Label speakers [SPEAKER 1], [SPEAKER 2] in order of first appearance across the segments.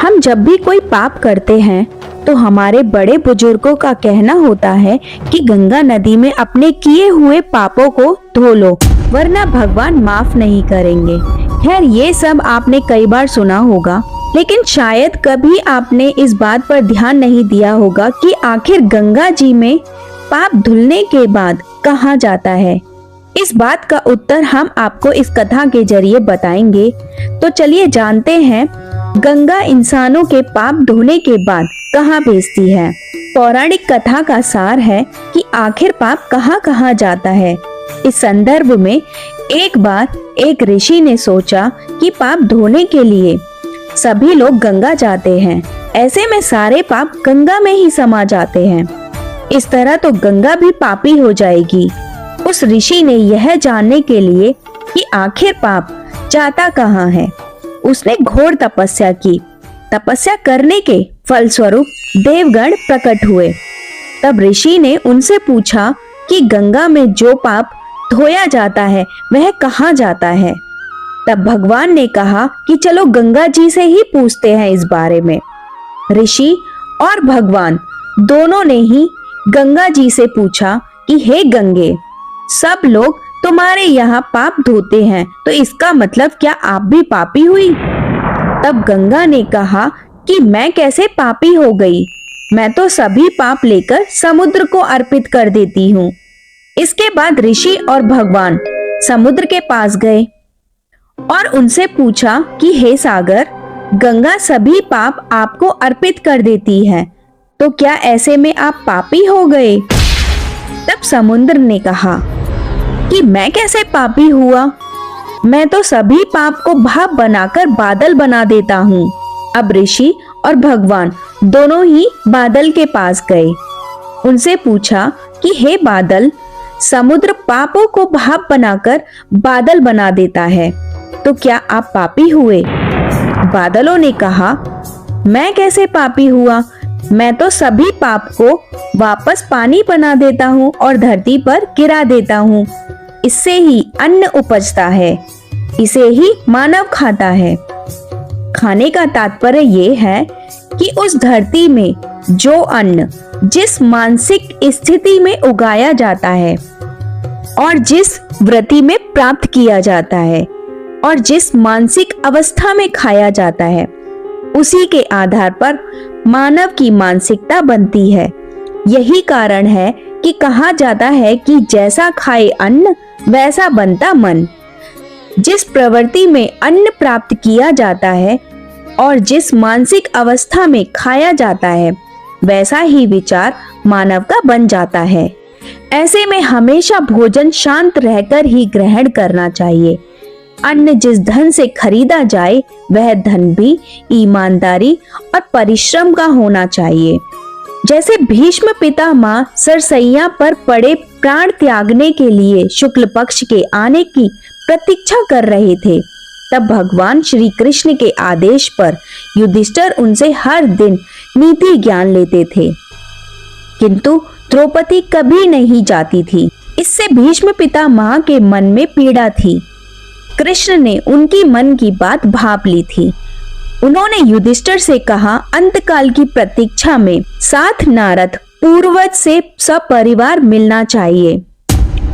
[SPEAKER 1] हम जब भी कोई पाप करते हैं तो हमारे बड़े बुजुर्गों का कहना होता है कि गंगा नदी में अपने किए हुए पापों को धो लो, वरना भगवान माफ नहीं करेंगे। खैर, ये सब आपने कई बार सुना होगा, लेकिन शायद कभी आपने इस बात पर ध्यान नहीं दिया होगा कि आखिर गंगा जी में पाप धुलने के बाद कहाँ जाता है। इस बात का उत्तर हम आपको इस कथा के जरिए बताएंगे। तो चलिए जानते हैं गंगा इंसानों के पाप धोने के बाद कहाँ भेजती है। पौराणिक कथा का सार है कि आखिर पाप कहाँ कहाँ जाता है। इस संदर्भ में एक बार एक ऋषि ने सोचा कि पाप धोने के लिए सभी लोग गंगा जाते हैं, ऐसे में सारे पाप गंगा में ही समा जाते हैं। इस तरह तो गंगा भी पापी हो जाएगी। उस ऋषि ने यह जानने के लिए कि आखिर पाप जाता कहाँ है, उसने घोर तपस्या की। तपस्या करने के फलस्वरूप देवगण प्रकट हुए। तब ऋषि ने उनसे पूछा कि गंगा में जो पाप धोया जाता है वह कहाँ जाता है। तब भगवान ने कहा कि चलो गंगा जी से ही पूछते हैं इस बारे में। ऋषि और भगवान दोनों ने ही गंगा जी से पूछा कि हे गंगे, सब लोग तुम्हारे यहाँ पाप धोते हैं, तो इसका मतलब क्या आप भी पापी हुई? तब गंगा ने कहा कि मैं कैसे पापी हो गई, मैं तो सभी पाप लेकर समुद्र को अर्पित कर देती हूँ। इसके बाद ऋषि और भगवान समुद्र के पास गए और उनसे पूछा कि हे सागर, गंगा सभी पाप आपको अर्पित कर देती है, तो क्या ऐसे में आप पापी हो गए? तब समुद्र ने कहा कि मैं कैसे पापी हुआ, मैं तो सभी पाप को भाप बनाकर बादल बना देता हूँ। अब ऋषि और भगवान दोनों ही बादल के पास गए। उनसे पूछा कि हे बादल, समुद्र पापों को भाप बनाकर बादल बना देता है, तो क्या आप पापी हुए? बादलों ने कहा, मैं कैसे पापी हुआ, मैं तो सभी पाप को वापस पानी बना देता हूँ और धरती पर गिरा देता हूँ। इससे ही अन्न उपजता है, इसे ही मानव खाता है। खाने का तात्पर्य ये है कि उस धरती में जो अन्न जिस मानसिक स्थिति में उगाया जाता है और जिस वृत्ति में प्राप्त किया जाता है और जिस मानसिक अवस्था में खाया जाता है, उसी के आधार पर मानव की मानसिकता बनती है। यही कारण है कि कहा जाता है कि जैसा खाए अन्न वैसा बनता मन। जिस प्रवृत्ति में अन्न प्राप्त किया जाता है और जिस मानसिक अवस्था में खाया जाता है, वैसा ही विचार मानव का बन जाता है। ऐसे में हमेशा भोजन शांत रहकर ही ग्रहण करना चाहिए। अन्न जिस धन से खरीदा जाए वह धन भी ईमानदारी और परिश्रम का होना चाहिए। जैसे भीष्म पितामह सरसैया पर पड़े प्राण त्यागने के लिए शुक्ल पक्ष के आने की प्रतीक्षा कर रहे थे, तब भगवान श्री कृष्ण के आदेश पर युधिष्ठिर उनसे हर दिन नीति ज्ञान लेते थे, किंतु द्रौपदी कभी नहीं जाती थी। इससे भीष्म पितामह के मन में पीड़ा थी। कृष्ण ने उनकी मन की बात भाप ली थी। उन्होंने युधिष्ठिर से कहा, अंतकाल की प्रतीक्षा में साथ नारद पूर्वज से सपरिवार मिलना चाहिए।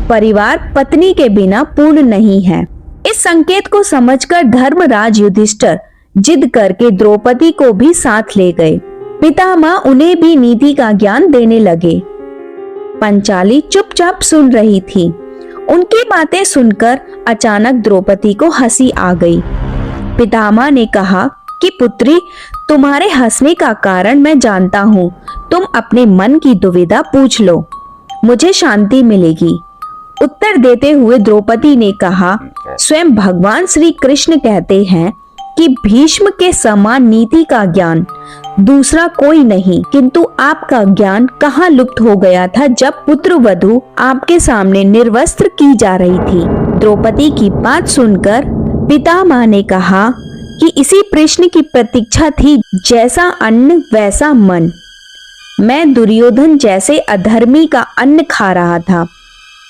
[SPEAKER 1] परिवार पत्नी के बिना पूर्ण नहीं है। इस संकेत को समझकर धर्मराज युधिष्ठिर जिद करके द्रौपदी को भी साथ ले गए। पितामह उन्हें भी नीति का ज्ञान देने लगे। पंचाली चुपचाप सुन रही थी। उनकी बातें सुनकर अचानक द्रौपदी को हंसी आ गई। पितामह ने कहा कि पुत्री, तुम्हारे हंसने का कारण मैं जानता हूँ। तुम अपने मन की दुविधा पूछ लो, मुझे शांति मिलेगी। उत्तर देते हुए द्रौपदी ने कहा, स्वयं भगवान श्री कृष्ण कहते हैं कि भीष्म के समान नीति का ज्ञान दूसरा कोई नहीं, किंतु आपका ज्ञान कहाँ लुप्त हो गया था जब पुत्र वधू आपके सामने निर्वस्त्र की जा रही थी। द्रौपदी की बात सुनकर पितामह ने कहा कि इसी प्रश्न की प्रतीक्षा थी, जैसा अन्न वैसा मन। मैं दुर्योधन जैसे अधर्मी का अन्न खा रहा था।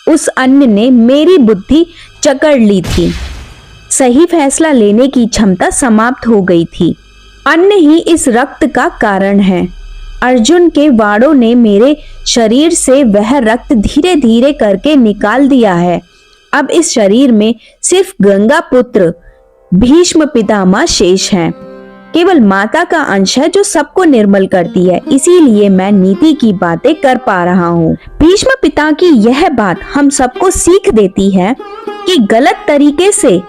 [SPEAKER 1] उस अन्न ने मेरी बुद्धि जकड़ ली थी। सही फैसला लेने की क्षमता समाप्त हो गई थी। अन्न ही इस रक्त का कारण है। अर्जुन के वाणों ने मेरे शरीर से वह रक्त धीरे धीरे करके निकाल दिया है। अब इस शरीर में सिर्फ गंगा पुत्र भीष्म पितामह शेष हैं। केवल माता का अंश है जो सबको निर्मल करती है, इसीलिए मैं नीति की बातें कर पा रहा हूँ। भीष्म पिता की यह बात हम सबको सीख देती है कि गलत तरीके से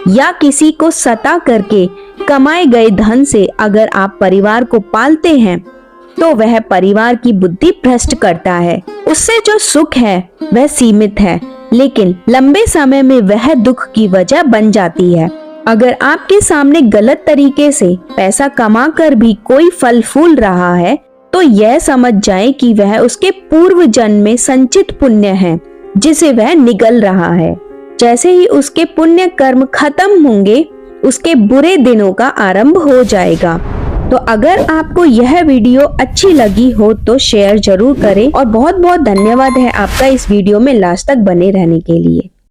[SPEAKER 1] या किसी को सता करके कमाए गए धन से अगर आप परिवार को पालते हैं तो वह परिवार की बुद्धि भ्रष्ट करता है। उससे जो सुख है वह सीमित है, लेकिन लंबे समय में वह दुख की वजह बन जाती है। अगर आपके सामने गलत तरीके से पैसा कमा कर भी कोई फल फूल रहा है तो यह समझ जाए कि वह उसके पूर्व जन्म में संचित पुण्य है जिसे वह निगल रहा है। जैसे ही उसके पुण्य कर्म खत्म होंगे उसके बुरे दिनों का आरंभ हो जाएगा। तो अगर आपको यह वीडियो अच्छी लगी हो तो शेयर जरूर करें और बहुत बहुत धन्यवाद है आपका इस वीडियो में लास्ट तक बने रहने के लिए।